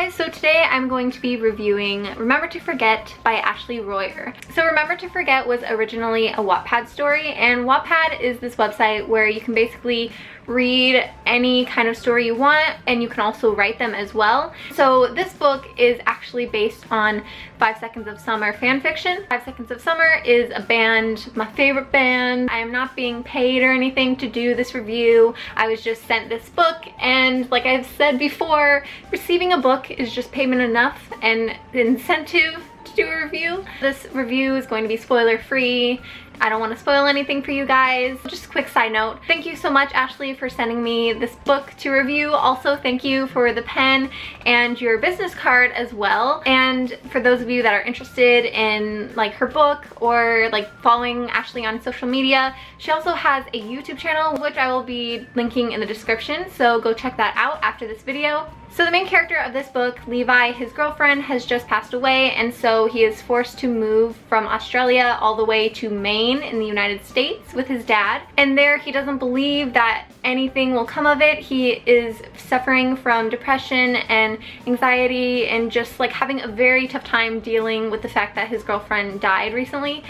guys, so today I'm going to be reviewing Remember to Forget by Ashley Royer. So Remember to Forget was originally a Wattpad story, and Wattpad is this website where you can basically read any kind of story you want, and you can also write them as well. So this book is actually based on 5 Seconds of Summer fan fiction. 5 Seconds of Summer is a band, my favorite band. I am not being paid or anything to do this review. I was just sent this book, and like I've said before, receiving a book is just payment enough and incentive to do a review. This review is going to be spoiler free. I don't want to spoil anything for you guys. Just a quick side note, thank you so much, Ashley, for sending me this book to review. Also, thank you for the pen and your business card as well. And for those of you that are interested in like her book or like following Ashley on social media, she also has a YouTube channel, which I will be linking in the description, so go check that out after this video. So the main character of this book, Levi, his girlfriend has just passed away, and so he is forced to move from Australia all the way to Maine in the United States with his dad. And there he doesn't believe that anything will come of it. He is suffering from depression and anxiety and just like having a very tough time dealing with the fact that his girlfriend died recently,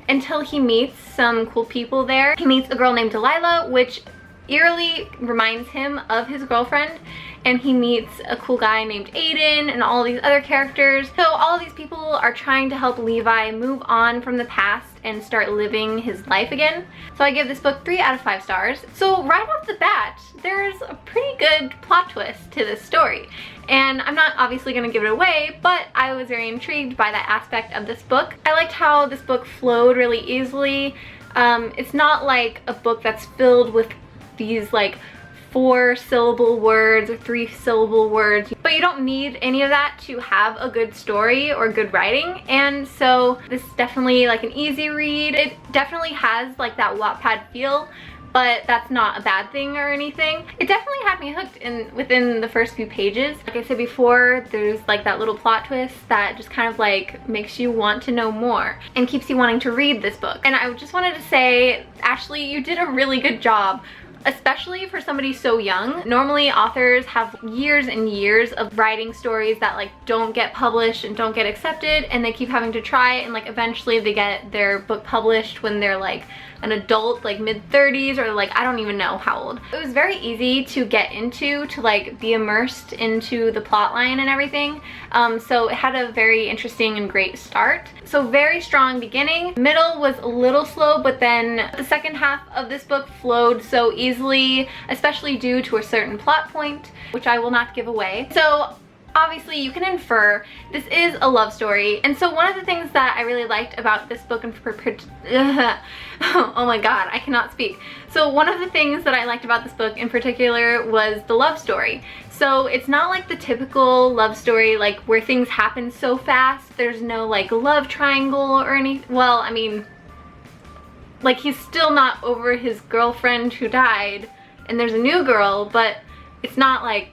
until he meets some cool people there. He meets a girl named Delilah, which eerily reminds him of his girlfriend, and he meets a cool guy named Aiden and all these other characters. So all of these people are trying to help Levi move on from the past and start living his life again. So I give this book 3 out of 5 stars. So right off the bat, there's a pretty good plot twist to this story. And I'm not obviously going to give it away, but I was very intrigued by that aspect of this book. I liked how this book flowed really easily. It's not like a book that's filled with these like 4-syllable words or 3-syllable words, but you don't need any of that to have a good story or good writing. And so this is definitely like an easy read. It definitely has like that Wattpad feel, but that's not a bad thing or anything. It definitely had me hooked within the first few pages. Like I said before, there's like that little plot twist that just kind of like makes you want to know more and keeps you wanting to read this book. And I just wanted to say, Ashley, you did a really good job, especially for somebody so young. Normally authors have years and years of writing stories that like don't get published and don't get accepted, and they keep having to try, and like eventually they get their book published when they're like an adult, like mid-30s, or like I don't even know how old. It was very easy to get into, to like be immersed into the plot line and everything. So it had a very interesting and great start. So very strong beginning. Middle was a little slow, but then the second half of this book flowed so easily, especially due to a certain plot point, which I will not give away. So obviously you can infer this is a love story. And so one of the things that I really liked about this book, oh my god, I cannot speak. So one of the things that I liked about this book in particular was the love story. So it's not like the typical love story, like where things happen so fast. There's no like love triangle or any, well, I mean, like he's still not over his girlfriend who died and there's a new girl, but it's not like,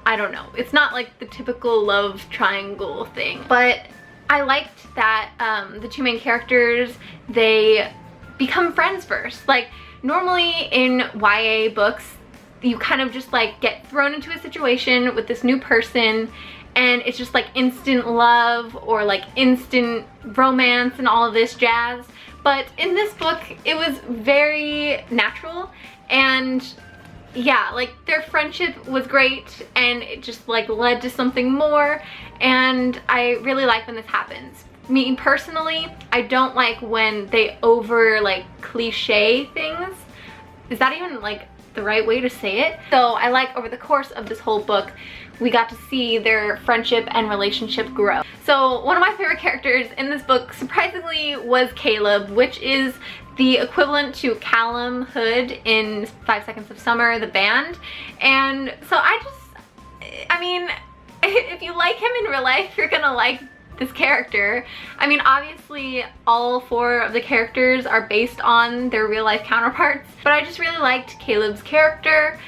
I don't know, it's not like the typical love triangle thing. But I liked that the two main characters, they become friends first. Like normally in YA books, you kind of just like get thrown into a situation with this new person and it's just like instant love or like instant romance and all of this jazz. But in this book, it was very natural, and yeah, like their friendship was great and it just like led to something more, and I really like when this happens. Me personally, I don't like when they over like cliche things. Is that even like the right way to say it? So I like over the course of this whole book, we got to see their friendship and relationship grow. So one of my favorite characters in this book, surprisingly, was Caleb, which is the equivalent to Callum Hood in 5 Seconds of Summer, the band. And so I mean, if you like him in real life, you're gonna like this character. I mean, obviously all 4 of the characters are based on their real life counterparts, but I just really liked Caleb's character.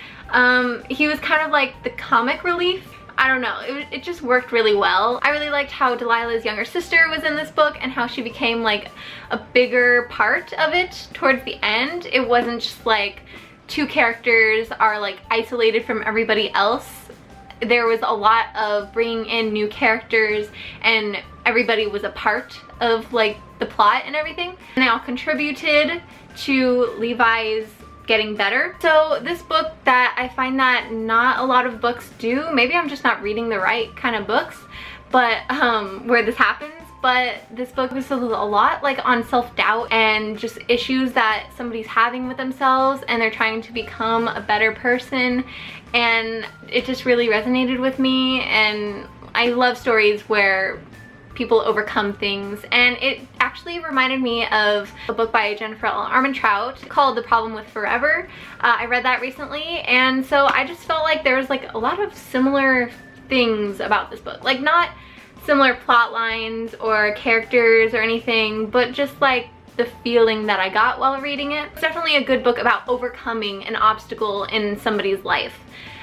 He was kind of like the comic relief. I don't know, it just worked really well. I really liked how Delilah's younger sister was in this book and how she became like a bigger part of it towards the end. It wasn't just like 2 characters are like isolated from everybody else there was a lot of bringing in new characters and everybody was a part of like the plot and everything, and they all contributed to Levi's getting better. So this book that I find that not a lot of books do, maybe I'm just not reading the right kind of books, but where this happens, but this book focuses a lot like on self-doubt and just issues that somebody's having with themselves and they're trying to become a better person, and it just really resonated with me. And I love stories where people overcome things, and it actually reminded me of a book by Jennifer L. Armentrout called The Problem with Forever. I read that recently, and so I just felt like there was like a lot of similar things about this book, like not similar plot lines or characters or anything, but just like the feeling that I got while reading it. It's definitely a good book about overcoming an obstacle in somebody's life.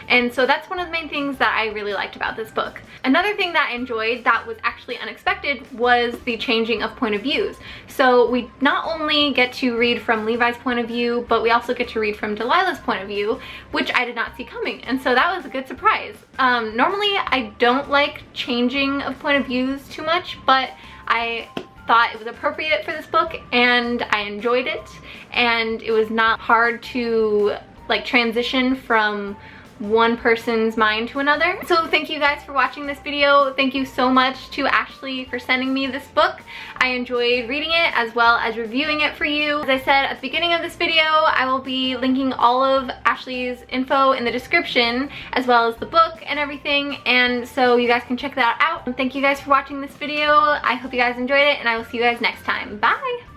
And so that's one of the main things that I really liked about this book. Another thing that I enjoyed that was actually unexpected was the changing of point of views. So we not only get to read from Levi's point of view, but we also get to read from Delilah's point of view, which I did not see coming. And so that was a good surprise. Normally I don't like changing of point of views too much, but I thought it was appropriate for this book and I enjoyed it, and it was not hard to like transition from one person's mind to another. So thank you guys for watching this video. Thank you so much to Ashley for sending me this book. I enjoyed reading it as well as reviewing it for you. As I said at the beginning of this video, I will be linking all of Ashley's info in the description as well as the book and everything, and so you guys can check that out. And thank you guys for watching this video. I hope you guys enjoyed it, and I will see you guys next time. Bye!